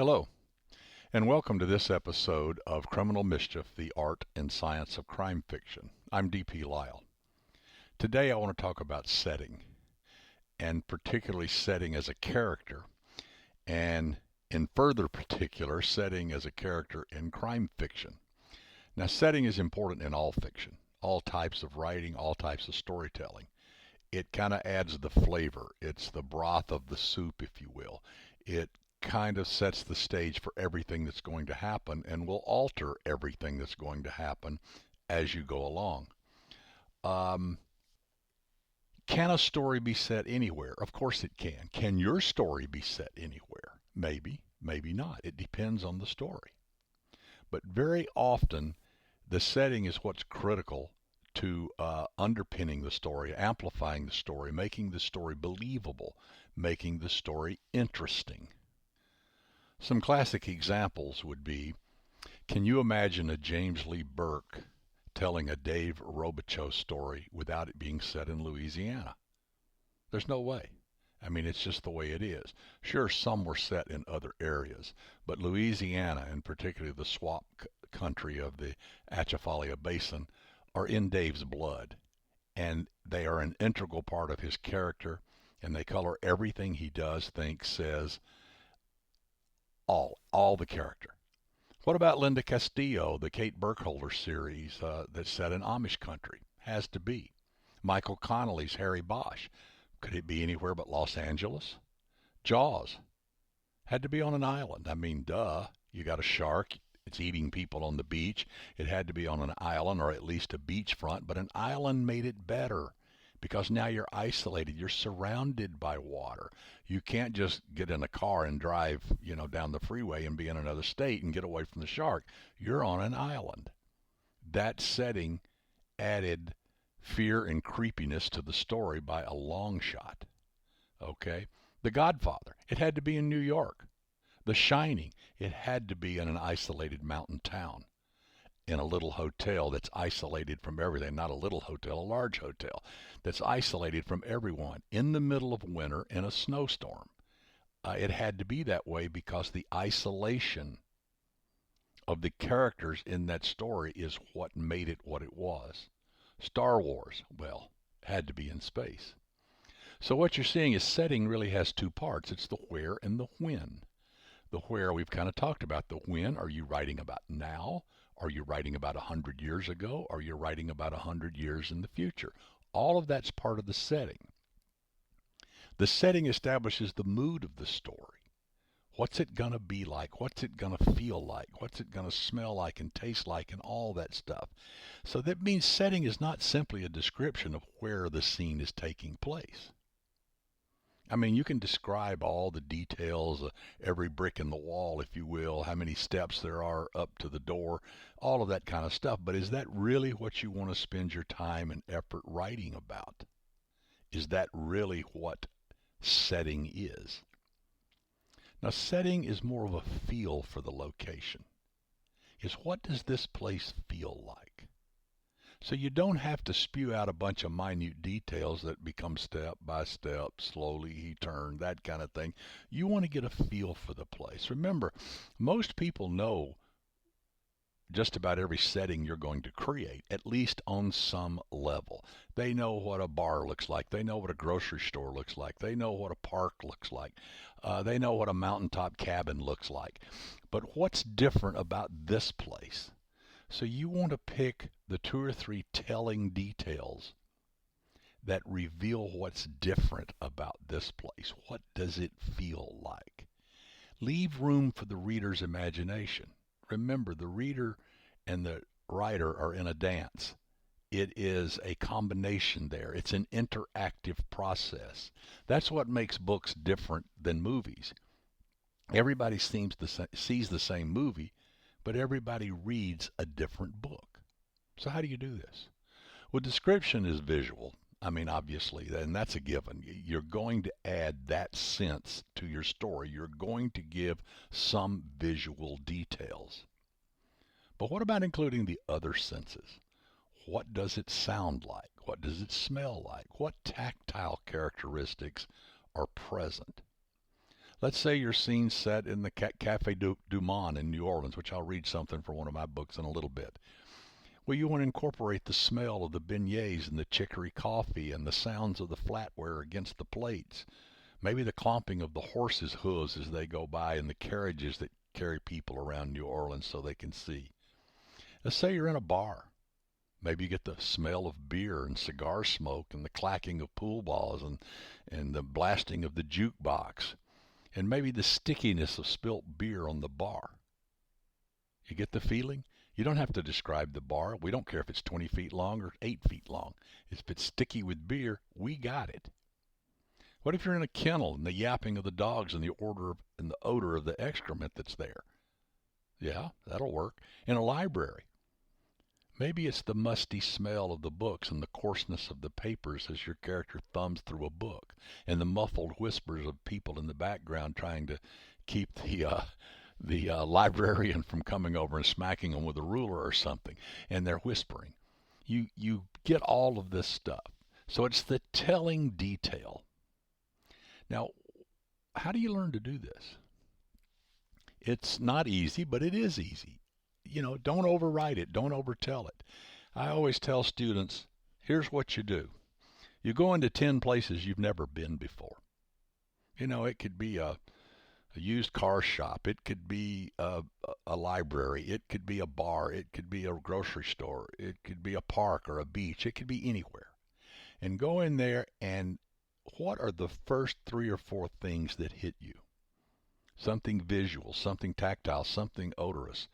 Hello, and welcome to this episode of Criminal Mischief, the Art and Science of Crime Fiction. I'm D.P. Lyle. Today I want to talk about setting, and particularly setting as a character, and in further particular, setting as a character in crime fiction. Now, setting is important in all fiction, all types of writing, all types of storytelling. It kind of adds the flavor. It's the broth of the soup, if you will. It kind of sets the stage for everything that's going to happen and will alter everything that's going to happen as you go along. Um, can a story be set anywhere? Of course it can. Can your story be set anywhere? Maybe, maybe not. It depends on the story. But very often, the setting is what's critical to underpinning the story, amplifying the story, making the story believable, making the story interesting. Some classic examples would be, can you imagine a James Lee Burke telling a Dave Robicheaux story without it being set in Louisiana? There's no way. I mean, it's just the way it is. Sure, some were set in other areas, but Louisiana, and particularly the swamp country of the Atchafalaya Basin, are in Dave's blood, and they are an integral part of his character, and they color everything he does, thinks, says, all the character. What about Linda Castillo, the Kate Burkholder series that's set in Amish country? Has to be. Michael Connelly's Harry Bosch. Could it be anywhere but Los Angeles? Jaws. Had to be on an island. I mean, duh. You got a shark. It's eating people on the beach. It had to be on an island or at least a beachfront, but an island made it better because now you're isolated. You're surrounded by water. You can't just get in a car and drive, down the freeway and be in another state and get away from the shark. You're on an island. That setting added fear and creepiness to the story by a long shot. Okay? The Godfather, it had to be in New York. The Shining, it had to be in an isolated mountain town, in a little hotel that's isolated from everything. Not a little hotel, a large hotel that's isolated from everyone in the middle of winter in a snowstorm. It had to be that way because the isolation of the characters in that story is what made it what it was. Star Wars, well, had to be in space. So what you're seeing is setting really has two parts. It's the where and the when. The where we've kind of talked about. The when, are you writing about now? Are you writing about 100 years ago? Are you writing about 100 years in the future? All of that's part of the setting. The setting establishes the mood of the story. What's it going to be like? What's it going to feel like? What's it going to smell like and taste like and all that stuff? So that means setting is not simply a description of where the scene is taking place. I mean, you can describe all the details, every brick in the wall, if you will, how many steps there are up to the door, all of that kind of stuff. But is that really what you want to spend your time and effort writing about? Is that really what setting is? Now, setting is more of a feel for the location. Is what does this place feel like? So you don't have to spew out a bunch of minute details that become step by step, slowly he turned, that kind of thing. You want to get a feel for the place. Remember, most people know just about every setting you're going to create, at least on some level. They know what a bar looks like. They know what a grocery store looks like. They know what a park looks like. They know what a mountaintop cabin looks like. But what's different about this place? So you want to pick the 2 or 3 telling details that reveal what's different about this place. What does it feel like? Leave room for the reader's imagination. Remember, the reader and the writer are in a dance. It is a combination there. It's an interactive process. That's what makes books different than movies. Everybody sees the same movie, but everybody reads a different book. So how do you do this? Well, description is visual. I mean, obviously, and that's a given. You're going to add that sense to your story. You're going to give some visual details. But what about including the other senses? What does it sound like? What does it smell like? What tactile characteristics are present? Let's say your scene's set in the Cafe du Monde in New Orleans, which I'll read something from one of my books in a little bit. Well, you want to incorporate the smell of the beignets and the chicory coffee and the sounds of the flatware against the plates. Maybe the clomping of the horses' hooves as they go by and the carriages that carry people around New Orleans so they can see. Let's say you're in a bar. Maybe you get the smell of beer and cigar smoke and the clacking of pool balls and the blasting of the jukebox and maybe the stickiness of spilt beer on the bar. You get the feeling? You don't have to describe the bar. We don't care if it's 20 feet long or 8 feet long. If it's sticky with beer, we got it. What if you're in a kennel and the yapping of the dogs and the odor of the excrement that's there? Yeah, that'll work. In a library, maybe it's the musty smell of the books and the coarseness of the papers as your character thumbs through a book, and the muffled whispers of people in the background trying to keep the librarian from coming over and smacking them with a ruler or something, and they're whispering. You get all of this stuff. So it's the telling detail. Now, how do you learn to do this? It's not easy, but it is easy. Don't overwrite it. Don't overtell it. I always tell students, here's what you do. You go into 10 places you've never been before. It could be a used car shop. It could be a library. It could be a bar. It could be a grocery store. It could be a park or a beach. It could be anywhere. And go in there, and what are the first 3 or 4 things that hit you? Something visual, something tactile, something odorous.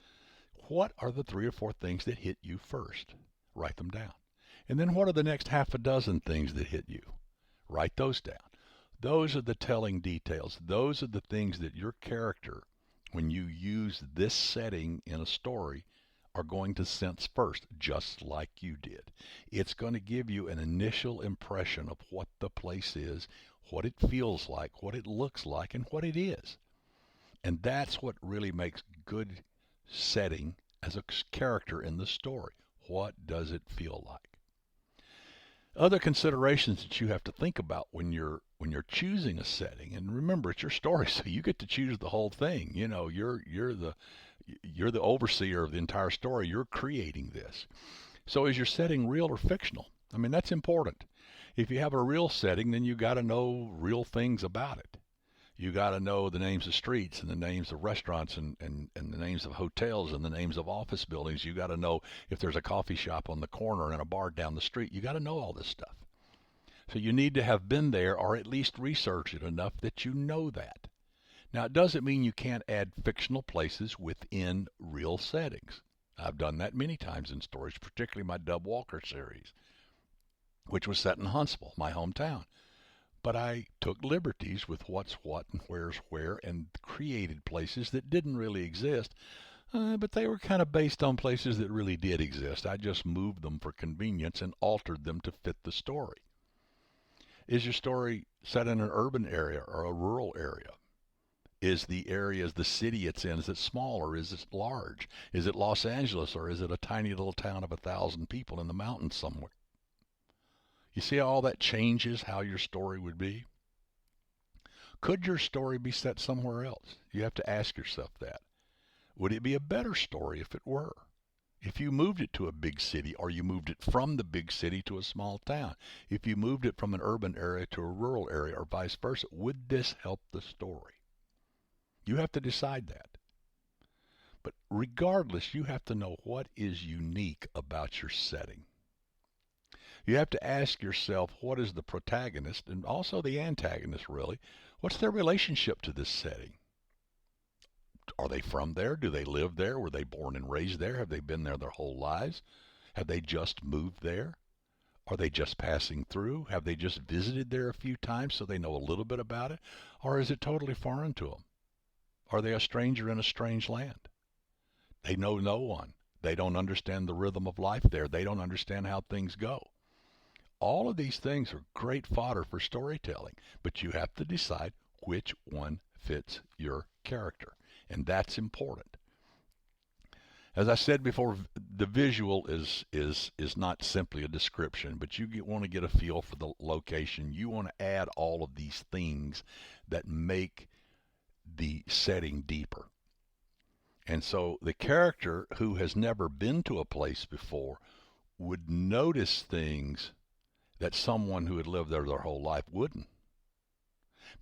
What are the 3 or 4 things that hit you first? Write them down. And then what are the next half a dozen things that hit you? Write those down. Those are the telling details. Those are the things that your character, when you use this setting in a story, are going to sense first, just like you did. It's going to give you an initial impression of what the place is, what it feels like, what it looks like, and what it is. And that's what really makes good setting as a character in the story. What does it feel like? Other considerations that you have to think about when you're choosing a setting, and remember, it's your story, so you get to choose the whole thing. You're the overseer of the entire story. You're creating this. So is your setting real or fictional? I mean, that's important. If you have a real setting, then you got to know real things about it. You got to know the names of streets and the names of restaurants and the names of hotels and the names of office buildings. You got to know if there's a coffee shop on the corner and a bar down the street. You got to know all this stuff. So you need to have been there or at least research it enough that you know that. Now, it doesn't mean you can't add fictional places within real settings. I've done that many times in stories, particularly my Dub Walker series, which was set in Huntsville, my hometown. But I took liberties with what's what and where's where and created places that didn't really exist, but they were kind of based on places that really did exist. I just moved them for convenience and altered them to fit the story. Is your story set in an urban area or a rural area? Is the city it's in, is it small or is it large? Is it Los Angeles or is it a tiny little town of 1,000 people in the mountains somewhere? You see how all that changes how your story would be? Could your story be set somewhere else? You have to ask yourself that. Would it be a better story if it were? If you moved it to a big city or you moved it from the big city to a small town, if you moved it from an urban area to a rural area or vice versa, would this help the story? You have to decide that. But regardless, you have to know what is unique about your setting. You have to ask yourself, what is the protagonist and also the antagonist, really? What's their relationship to this setting? Are they from there? Do they live there? Were they born and raised there? Have they been there their whole lives? Have they just moved there? Are they just passing through? Have they just visited there a few times so they know a little bit about it? Or is it totally foreign to them? Are they a stranger in a strange land? They know no one. They don't understand the rhythm of life there. They don't understand how things go. All of these things are great fodder for storytelling, but you have to decide which one fits your character, and that's important. As I said before, the visual is not simply a description, but you want to get a feel for the location. You want to add all of these things that make the setting deeper. And so the character who has never been to a place before would notice things that someone who had lived there their whole life wouldn't.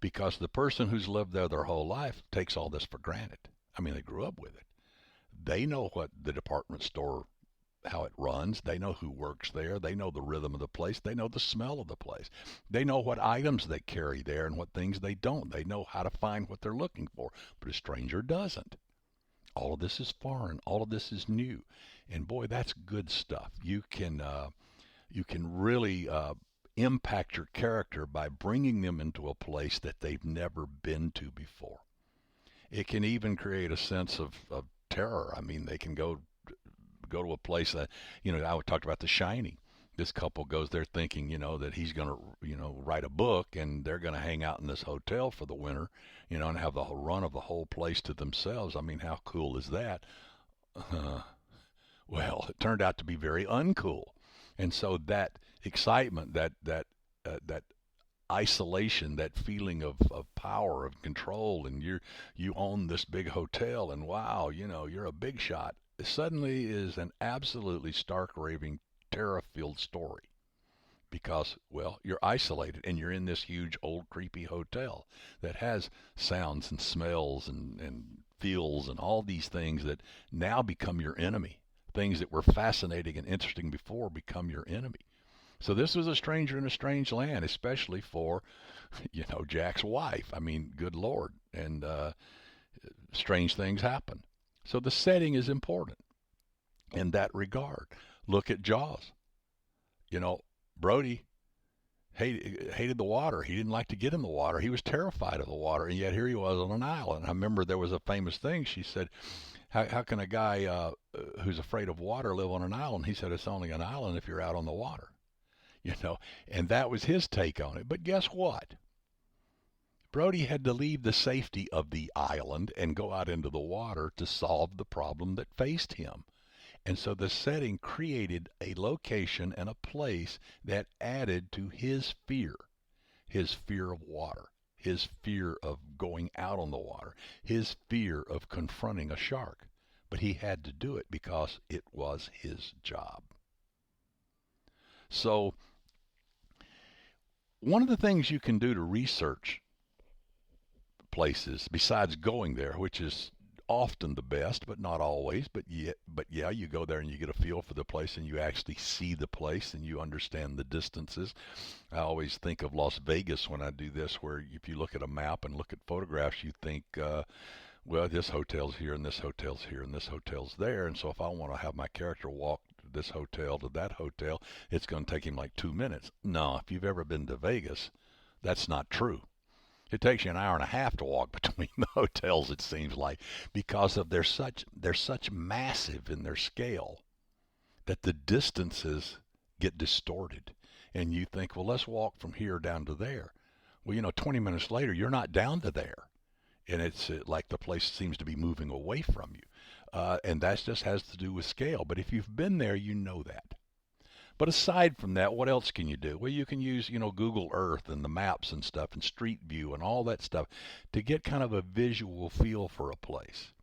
Because the person who's lived there their whole life takes all this for granted. I mean, they grew up with it. They know what the department store, how it runs. They know who works there. They know the rhythm of the place. They know the smell of the place. They know what items they carry there and what things they don't. They know how to find what they're looking for. But a stranger doesn't. All of this is foreign. All of this is new. And boy, that's good stuff. You can really impact your character by bringing them into a place that they've never been to before. It can even create a sense of terror. I mean, they can go to a place that, I talked about The Shining. This couple goes there thinking, that he's going to, write a book, and they're going to hang out in this hotel for the winter, and have the whole run of the whole place to themselves. I mean, how cool is that? Well, it turned out to be very uncool. And so that excitement, that isolation, that feeling of power, of control, and you own this big hotel, and wow, you're a big shot, suddenly is an absolutely stark raving terror-filled story. Because, well, you're isolated and you're in this huge old creepy hotel that has sounds and smells and feels and all these things that now become your enemy. Things that were fascinating and interesting before become your enemy. So this was a stranger in a strange land, especially for, Jack's wife. I mean, good Lord. And strange things happen. So the setting is important in that regard. Look at Jaws. Brody hated the water. He didn't like to get in the water. He was terrified of the water, and yet here he was on an island. I remember there was a famous thing. She said, how can a guy who's afraid of water live on an island? He said, it's only an island if you're out on the water. And that was his take on it. But guess what? Brody had to leave the safety of the island and go out into the water to solve the problem that faced him. And so the setting created a location and a place that added to his fear of water, his fear of going out on the water, his fear of confronting a shark. But he had to do it because it was his job. So one of the things you can do to research places besides going there, which is often the best, but not always, but yeah, you go there and you get a feel for the place and you actually see the place and you understand the distances. I always think of Las Vegas when I do this, where if you look at a map and look at photographs, you think, well, this hotel's here and this hotel's here and this hotel's there. And so if I want to have my character walk this hotel to that hotel, it's going to take him like 2 minutes. No, if you've ever been to Vegas, that's not true. It takes you an hour and a half to walk between the hotels, it seems like, because they're such massive in their scale that the distances get distorted. And you think, well, let's walk from here down to there. Well, 20 minutes later, you're not down to there. And it's like the place seems to be moving away from you. And that just has to do with scale. But if you've been there, you know that. But aside from that, what else can you do? Well, you can use, Google Earth and the maps and stuff and Street View and all that stuff to get kind of a visual feel for a place.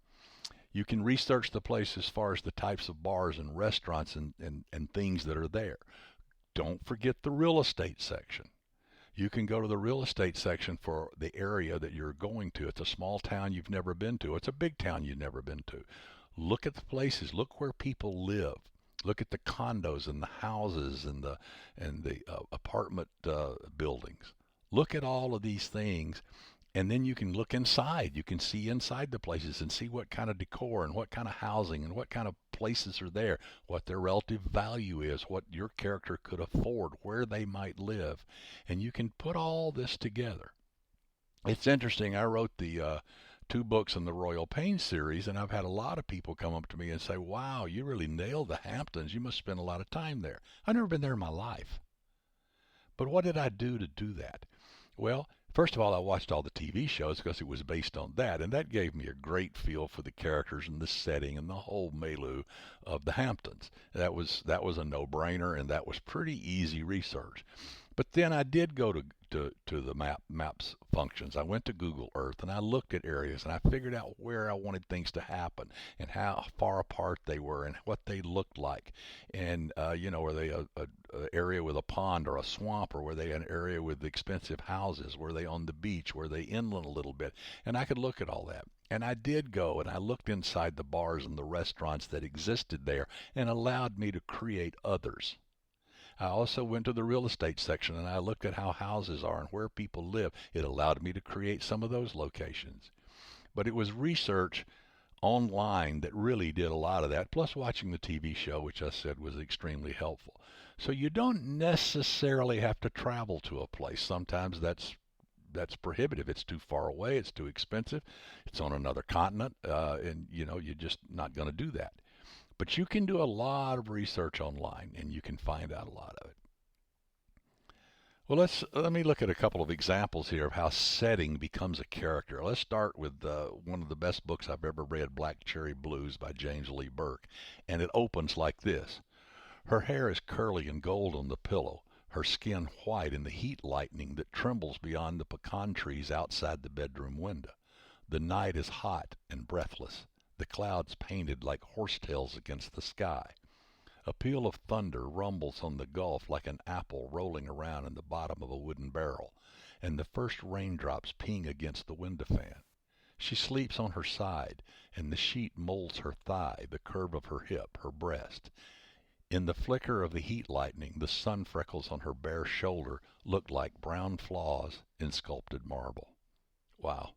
You can research the place as far as the types of bars and restaurants and things that are there. Don't forget the real estate section. You can go to the real estate section for the area that you're going to. It's a small town you've never been to. It's a big town you've never been to. Look at the places. Look where people live. Look at the condos and the houses and the apartment buildings. Look at all of these things, and then you can look inside. You can see inside the places and see what kind of decor and what kind of housing and what kind of places are there, what their relative value is, what your character could afford, where they might live. And you can put all this together. It's interesting. I wrote the 2 books in the Royal Pain series, and I've had a lot of people come up to me and say, wow, you really nailed the Hamptons. You must spend a lot of time there. I've never been there in my life. But what did I do to do that? Well, first of all, I watched all the TV shows because it was based on that, and that gave me a great feel for the characters and the setting and the whole milieu of the Hamptons. That was a no-brainer, and that was pretty easy research. But then I did go to the maps functions. I went to Google Earth and I looked at areas and I figured out where I wanted things to happen and how far apart they were and what they looked like. And were they a area with a pond or a swamp, or were they an area with expensive houses? Were they on the beach? Were they inland a little bit? And I could look at all that. And I did go and I looked inside the bars and the restaurants that existed there and allowed me to create others. I also went to the real estate section and I looked at how houses are and where people live. It allowed me to create some of those locations. But it was research online that really did a lot of that, plus watching the TV show, which I said was extremely helpful. So you don't necessarily have to travel to a place. Sometimes that's prohibitive. It's too far away. It's too expensive. It's on another continent, and you're just not going to do that. But you can do a lot of research online, and you can find out a lot of it. Well, let me look at a couple of examples here of how setting becomes a character. Let's start with one of the best books I've ever read, Black Cherry Blues by James Lee Burke, and it opens like this. Her hair is curly and gold on the pillow, her skin white in the heat lightning that trembles beyond the pecan trees outside the bedroom window. The night is hot and breathless, the clouds painted like horsetails against the sky. A peal of thunder rumbles on the gulf like an apple rolling around in the bottom of a wooden barrel, and the first raindrops ping against the window fan. She sleeps on her side, and the sheet molds her thigh, the curve of her hip, her breast. In the flicker of the heat lightning, the sun freckles on her bare shoulder look like brown flaws in sculpted marble. Wow.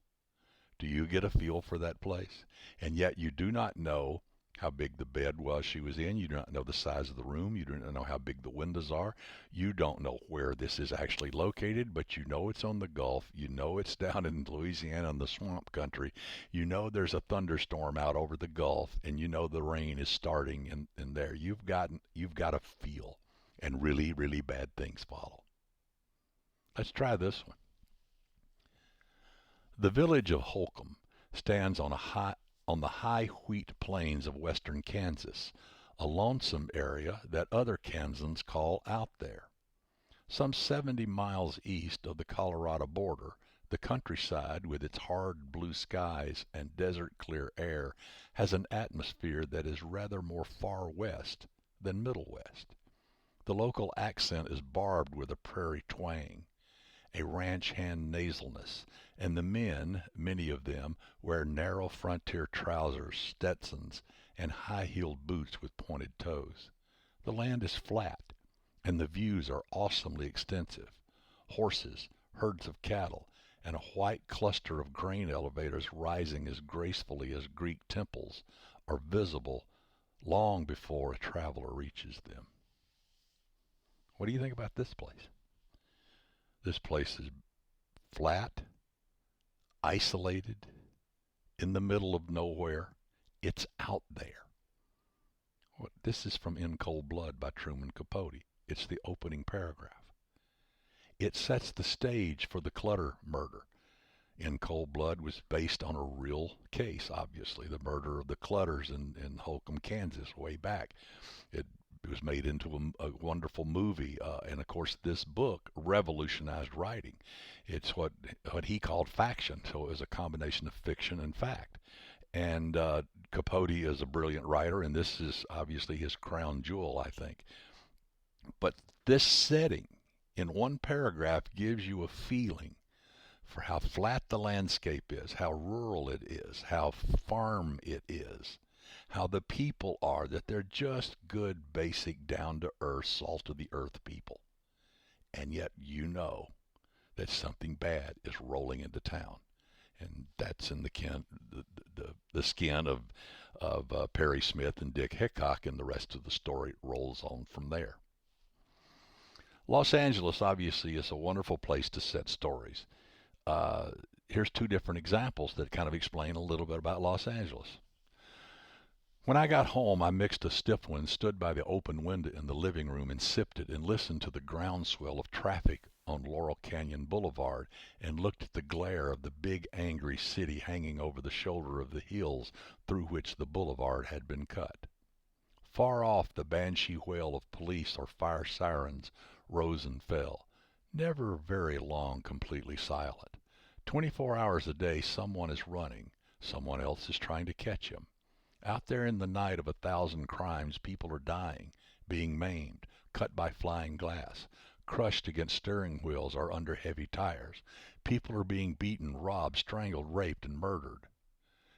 Do you get a feel for that place? And yet you do not know how big the bed was she was in. You do not know the size of the room. You do not know how big the windows are. You don't know where this is actually located, but you know it's on the Gulf. You know it's down in Louisiana in the swamp country. You know there's a thunderstorm out over the Gulf, and you know the rain is starting in there. You've got a feel, and really, really bad things follow. Let's try this one. The village of Holcomb stands on the high wheat plains of western Kansas, a lonesome area that other Kansans call out there. Some 70 miles east of the Colorado border, the countryside with its hard blue skies and desert-clear air has an atmosphere that is rather more far west than Middle West. The local accent is barbed with a prairie twang, a ranch hand nasalness, and the men, many of them, wear narrow frontier trousers, Stetsons, and high-heeled boots with pointed toes. The land is flat, and the views are awesomely extensive. Horses, herds of cattle, and a white cluster of grain elevators rising as gracefully as Greek temples are visible long before a traveler reaches them. What do you think about this place? This place is flat, isolated, in the middle of nowhere. It's out there. This is from In Cold Blood by Truman Capote. It's the opening paragraph. It sets the stage for the Clutter murder. In Cold Blood was based on a real case, obviously, the murder of the Clutters in Holcomb, Kansas, way back. It was made into a wonderful movie, and of course this book revolutionized writing. It's what he called faction, so it was a combination of fiction and fact. And Capote is a brilliant writer, and this is obviously his crown jewel, I think. But this setting in one paragraph gives you a feeling for how flat the landscape is, how rural it is, how farm it is, how the people are, that they're just good, basic, down-to-earth, salt-of-the-earth people. And yet you know that something bad is rolling into town. And that's in the skin of Perry Smith and Dick Hickok, and the rest of the story rolls on from there. Los Angeles, obviously, is a wonderful place to set stories. Here's two different examples that kind of explain a little bit about Los Angeles. When I got home, I mixed a stiff one, stood by the open window in the living room and sipped it, and listened to the groundswell of traffic on Laurel Canyon Boulevard, and looked at the glare of the big angry city hanging over the shoulder of the hills through which the boulevard had been cut. Far off, the banshee wail of police or fire sirens rose and fell. Never very long completely silent. 24 hours a day someone is running, someone else is trying to catch him. Out there in the night of 1,000 crimes, people are dying, being maimed, cut by flying glass, crushed against steering wheels or under heavy tires. People are being beaten, robbed, strangled, raped, and murdered.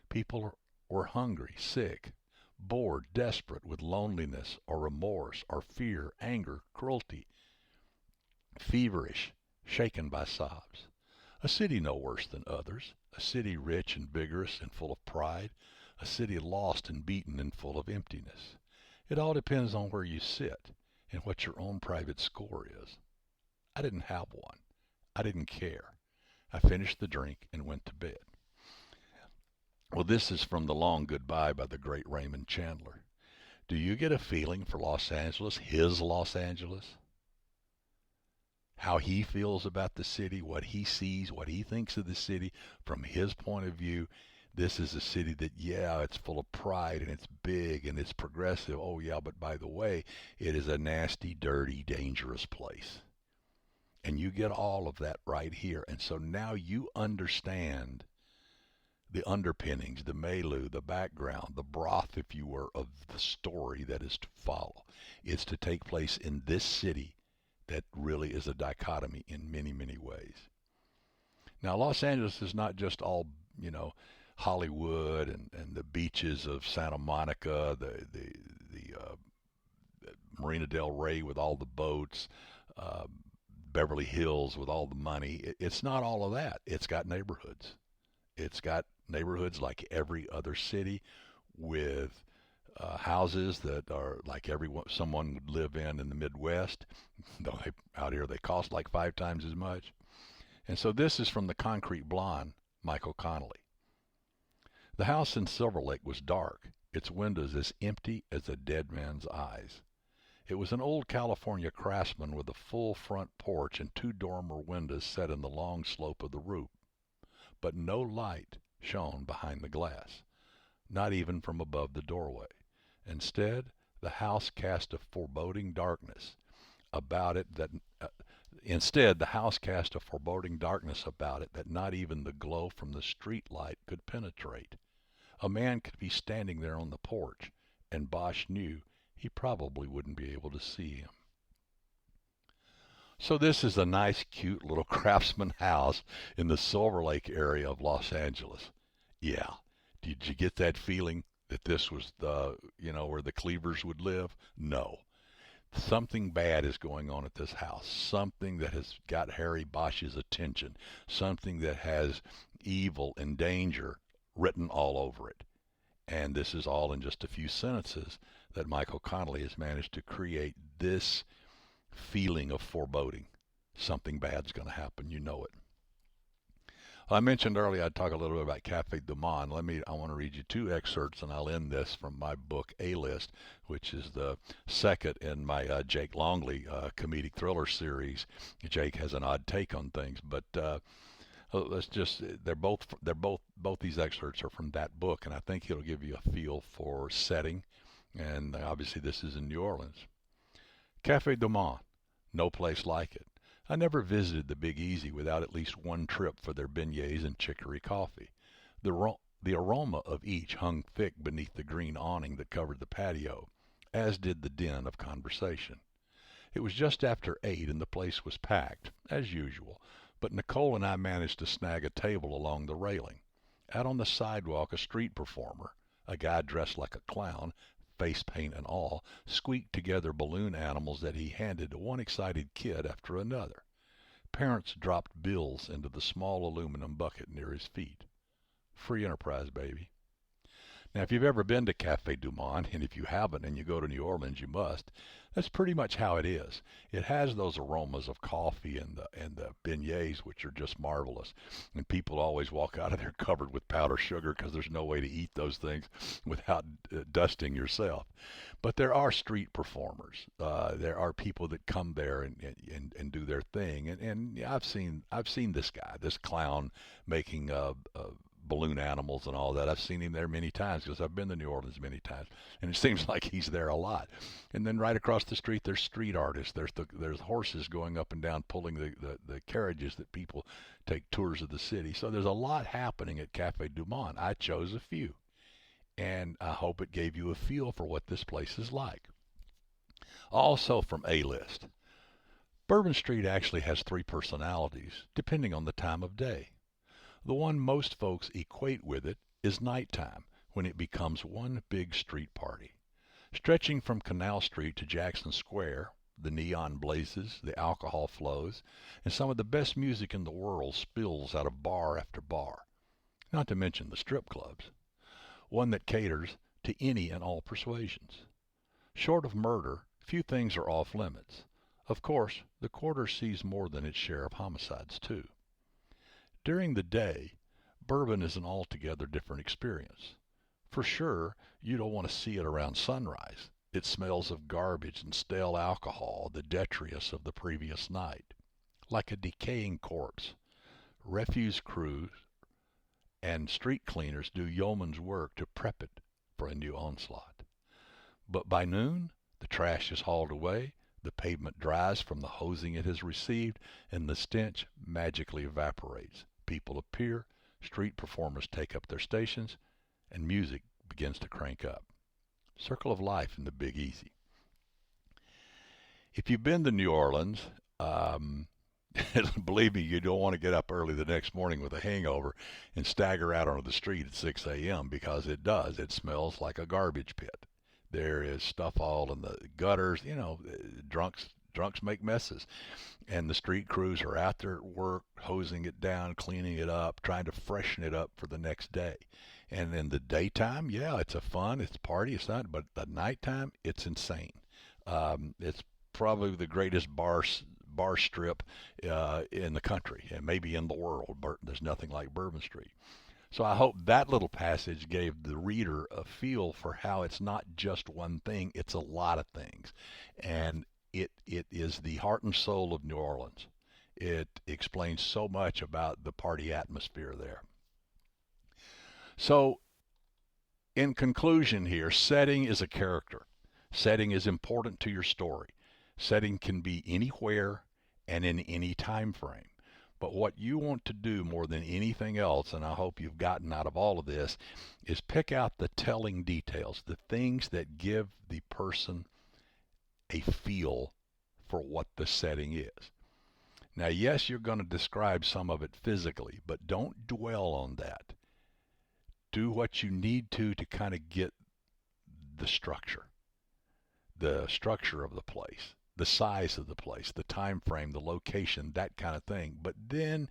People were hungry, sick, bored, desperate with loneliness or remorse or fear, anger, cruelty, feverish, shaken by sobs. A city no worse than others, a city rich and vigorous and full of pride, a city lost and beaten and full of emptiness. It all depends on where you sit and what your own private score is. I didn't have one. I didn't care. I finished the drink and went to bed. Well, this is from The Long Goodbye by the great Raymond Chandler. Do you get a feeling for Los Angeles, his Los Angeles? How he feels about the city, what he sees, what he thinks of the city from his point of view. This is a city that, yeah, it's full of pride and it's big and it's progressive. Oh, yeah, but by the way, it is a nasty, dirty, dangerous place. And you get all of that right here. And so now you understand the underpinnings, the milieu, the background, the broth, if you were, of the story that is to follow. It's to take place in this city that really is a dichotomy in many, many ways. Now, Los Angeles is not just all, Hollywood and the beaches of Santa Monica, the Marina del Rey with all the boats, uh, Beverly Hills with all the money. It's not all of that. It's got neighborhoods. It's got neighborhoods like every other city with houses that are like someone would live in the Midwest. Though out here they cost like 5 times as much. And so this is from The Concrete Blonde, Michael Connelly. The house in Silver Lake was dark, its windows as empty as a dead man's eyes. It was an old California craftsman with a full front porch and 2 dormer windows set in the long slope of the roof. But no light shone behind the glass, not even from above the doorway. Instead, the house cast a foreboding darkness about it that not even the glow from the street light could penetrate. A man could be standing there on the porch, and Bosch knew he probably wouldn't be able to see him. So this is a nice, cute little craftsman house in the Silver Lake area of Los Angeles. Yeah. Did you get that feeling that this was where the Cleavers would live? No. Something bad is going on at this house. Something that has got Harry Bosch's attention. Something that has evil and danger written all over it. And this is all in just a few sentences that Michael Connelly has managed to create this feeling of foreboding. Something bad's going to happen. You know it. I mentioned earlier I'd talk a little bit about Cafe Du Monde. I want to read you 2 excerpts, and I'll end this from my book A-List, which is the second in my Jake Longley comedic thriller series. Jake has an odd take on things, but both these excerpts are from that book, and I think it'll give you a feel for setting. And obviously this is in New Orleans. Cafe Du Monde, no place like it. I never visited the Big Easy without at least one trip for their beignets and chicory coffee. The aroma of each hung thick beneath the green awning that covered the patio, as did the din of conversation. It was just after 8 and the place was packed, as usual, but Nicole and I managed to snag a table along the railing. Out on the sidewalk, a street performer, a guy dressed like a clown, face paint and all, squeaked together balloon animals that he handed to one excited kid after another. Parents dropped bills into the small aluminum bucket near his feet. Free enterprise, baby. Now, if you've ever been to Cafe Du Monde, and if you haven't and you go to New Orleans, you must, that's pretty much how it is. It has those aromas of coffee and the beignets, which are just marvelous. And people always walk out of there covered with powdered sugar because there's no way to eat those things without dusting yourself. But there are street performers. There are people that come there and do their thing. And I've seen this guy, this clown, making balloon animals and all that. I've seen him there many times because I've been to New Orleans many times, and it seems like he's there a lot. And then right across the street, there's street artists. There's horses going up and down, pulling the carriages that people take tours of the city. So there's a lot happening at Cafe Du Monde. I chose a few, and I hope it gave you a feel for what this place is like. Also from A-List, Bourbon Street actually has three personalities, depending on the time of day. The one most folks equate with it is nighttime, when it becomes one big street party. Stretching from Canal Street to Jackson Square, the neon blazes, the alcohol flows, and some of the best music in the world spills out of bar after bar, not to mention the strip clubs. One that caters to any and all persuasions. Short of murder, few things are off limits. Of course, the Quarter sees more than its share of homicides, too. During the day, bourbon is an altogether different experience. For sure, you don't want to see it around sunrise. It smells of garbage and stale alcohol, the detritus of the previous night. Like a decaying corpse. Refuse crews and street cleaners do yeoman's work to prep it for a new onslaught. But by noon, the trash is hauled away, the pavement dries from the hosing it has received, and the stench magically evaporates. People appear, street performers take up their stations, and music begins to crank up. Circle of life in the Big Easy. If you've been to New Orleans, believe me, you don't want to get up early the next morning with a hangover and stagger out onto the street at 6 a.m. because it does. It smells like a garbage pit. There is stuff all in the gutters. Drunks make messes. And the street crews are out there at work, hosing it down, cleaning it up, trying to freshen it up for the next day. And in the daytime, yeah, it's a party, it's not, but the nighttime, it's insane. It's probably the greatest bar strip in the country and maybe in the world. There's nothing like Bourbon Street. So I hope that little passage gave the reader a feel for how it's not just one thing, it's a lot of things. And it is the heart and soul of New Orleans. It explains so much about the party atmosphere there. So, in conclusion here, setting is a character. Setting is important to your story. Setting can be anywhere and in any time frame. But what you want to do more than anything else, and I hope you've gotten out of all of this, is pick out the telling details, the things that give the person a feel for what the setting is. Now, yes, you're going to describe some of it physically, but don't dwell on that. Do what you need to kind of get the structure of the place, the size of the place, the time frame, the location, that kind of thing. But then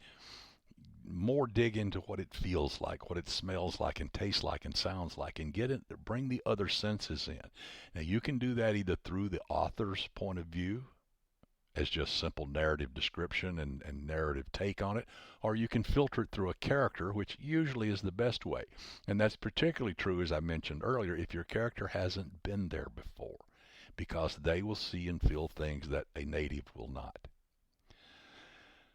more dig into what it feels like, what it smells like and tastes like and sounds like, and bring the other senses in. Now you can do that either through the author's point of view as just simple narrative description and narrative take on it, or you can filter it through a character, which usually is the best way. And that's particularly true, as I mentioned earlier, if your character hasn't been there before, because they will see and feel things that a native will not.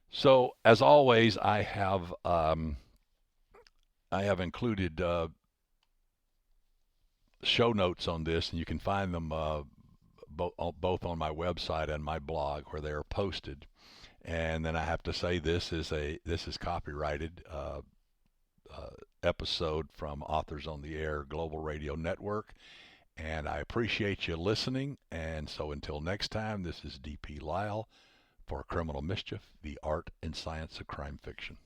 So, as always, I have included show notes on this, and you can find them both on my website and my blog where they are posted. And then I have to say this is copyrighted episode from Authors on the Air Global Radio Network. And I appreciate you listening. And so until next time, this is D.P. Lyle for Criminal Mischief, the Art and Science of Crime Fiction.